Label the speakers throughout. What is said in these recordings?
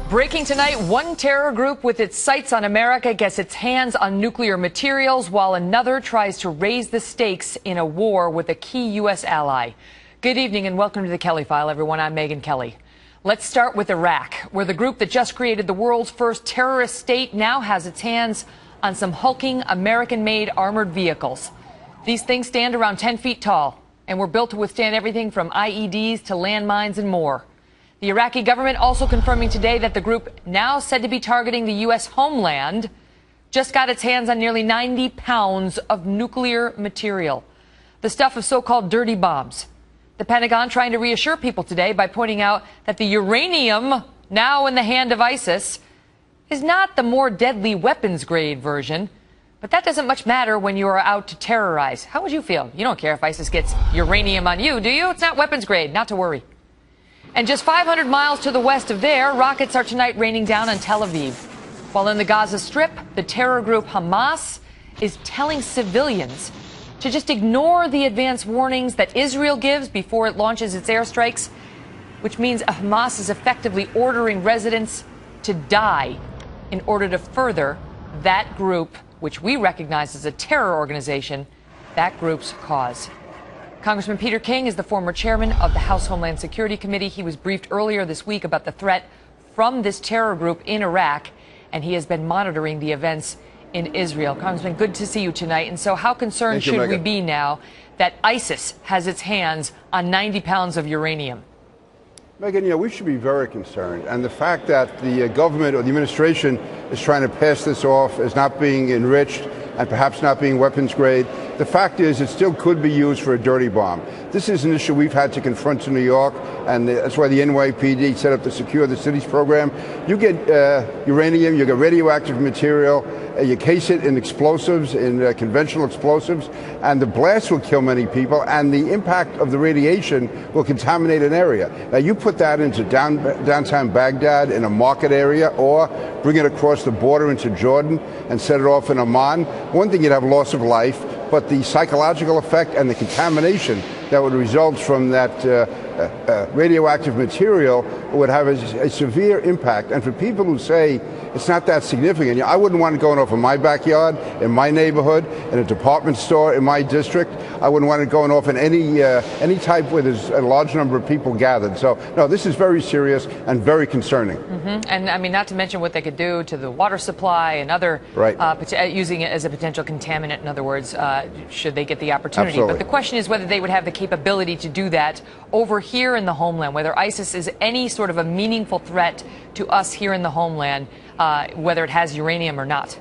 Speaker 1: Breaking tonight, one terror group with its sights on America gets its hands on nuclear materials, while another tries to raise the stakes in a war with a key U.S. ally. Good evening and welcome to the Kelly File, everyone. I'm Megyn Kelly. Let's start with Iraq, where the group that just created the world's first terrorist state now has its hands on some hulking American-made armored vehicles. These things stand around 10 feet tall and were built to withstand everything from IEDs to landmines and more. The Iraqi government also confirming today that the group, now said to be targeting the U.S. homeland, just got its hands on nearly 90 pounds of nuclear material, the stuff of so-called dirty bombs. The Pentagon trying to reassure people today by pointing out that the uranium now in the hand of ISIS is not the more deadly weapons-grade version. But that doesn't much matter when you are out to terrorize. How would you feel? You don't care if ISIS gets uranium on you, do you? It's not weapons-grade, not to worry. And just 500 miles to the west of there, rockets are tonight raining down on Tel Aviv. While in the Gaza Strip, the terror group Hamas is telling civilians to just ignore the advance warnings that Israel gives before it launches its airstrikes, which means Hamas is effectively ordering residents to die in order to further that group, which we recognize as a terror organization, that group's cause. Congressman Peter King is the former chairman of the House Homeland Security Committee. He was briefed earlier this week about the threat from this terror group in Iraq, and he has been monitoring the events in Israel. Congressman, good to see you tonight. And so how concerned should we be now that ISIS has its hands on 90 pounds of uranium?
Speaker 2: Megyn, we should be very concerned. And the fact that the government or the administration is trying to pass this off as not being enriched and perhaps not being weapons grade, the fact is it still could be used for a dirty bomb. This is an issue we've had to confront in New York, and that's why the NYPD set up the Secure the Cities program. You get uranium, you get radioactive material, you case it in explosives, in conventional explosives, and the blast will kill many people, and the impact of the radiation will contaminate an area. Now, you put that into downtown Baghdad in a market area, or bring it across the border into Jordan and set it off in Oman. One thing, you'd have loss of life, but the psychological effect and the contamination that would result from that radioactive material would have a severe impact. And for people who say it's not that significant, I wouldn't want it going off in my backyard, in my neighborhood, in a department store in my district. I wouldn't want it going off in any type where there's a large number of people gathered. So, no, this is very serious and very concerning.
Speaker 1: And I mean, not to mention what they could do to the water supply and other, using it as a potential contaminant, in other words, should they get the opportunity.
Speaker 2: Absolutely.
Speaker 1: But the question is whether they would have the capability to do that over here in the homeland, whether ISIS is any sort of a meaningful threat to us here in the homeland, whether it has uranium or not.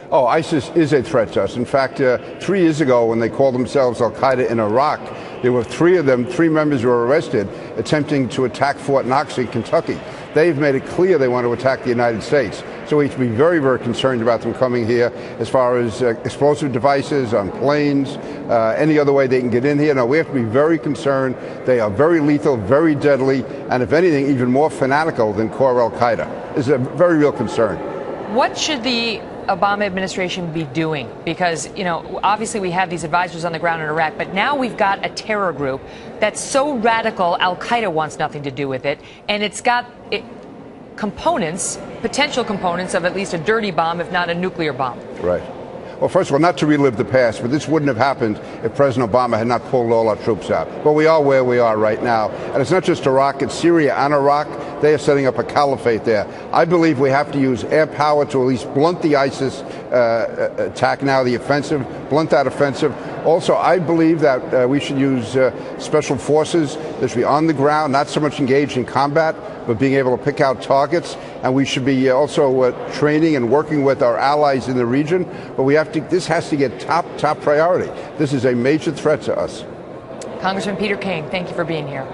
Speaker 2: Oh, ISIS is a threat to us. In fact, 3 years ago, when they called themselves Al-Qaeda in Iraq, there were three members who were arrested attempting to attack Fort Knox in Kentucky. They've made it clear they want to attack the United States. So we have to be very, very concerned about them coming here as far as explosive devices on planes, any other way they can get in here. No, we have to be very concerned. They are very lethal, very deadly, and if anything, even more fanatical than core Al-Qaeda. It's a very real concern.
Speaker 1: What should the Obama administration be doing? Because, obviously we have these advisors on the ground in Iraq, but now we've got a terror group that's so radical, Al-Qaeda wants nothing to do with it, and it's got potential components of at least a dirty bomb, if not a nuclear bomb.
Speaker 2: Right. Well, first of all, not to relive the past, but this wouldn't have happened if President Obama had not pulled all our troops out. But we are where we are right now. And it's not just Iraq, it's Syria and Iraq. They are setting up a caliphate there. I believe we have to use air power to at least blunt the ISIS attack now, the offensive, blunt that offensive. Also, I believe that we should use special forces that should be on the ground, not so much engaged in combat, but being able to pick out targets. And we should be also training and working with our allies in the region. But this has to get top priority. This is a major threat to us.
Speaker 1: Congressman Peter King, thank you for being here.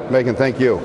Speaker 2: Megyn, thank you.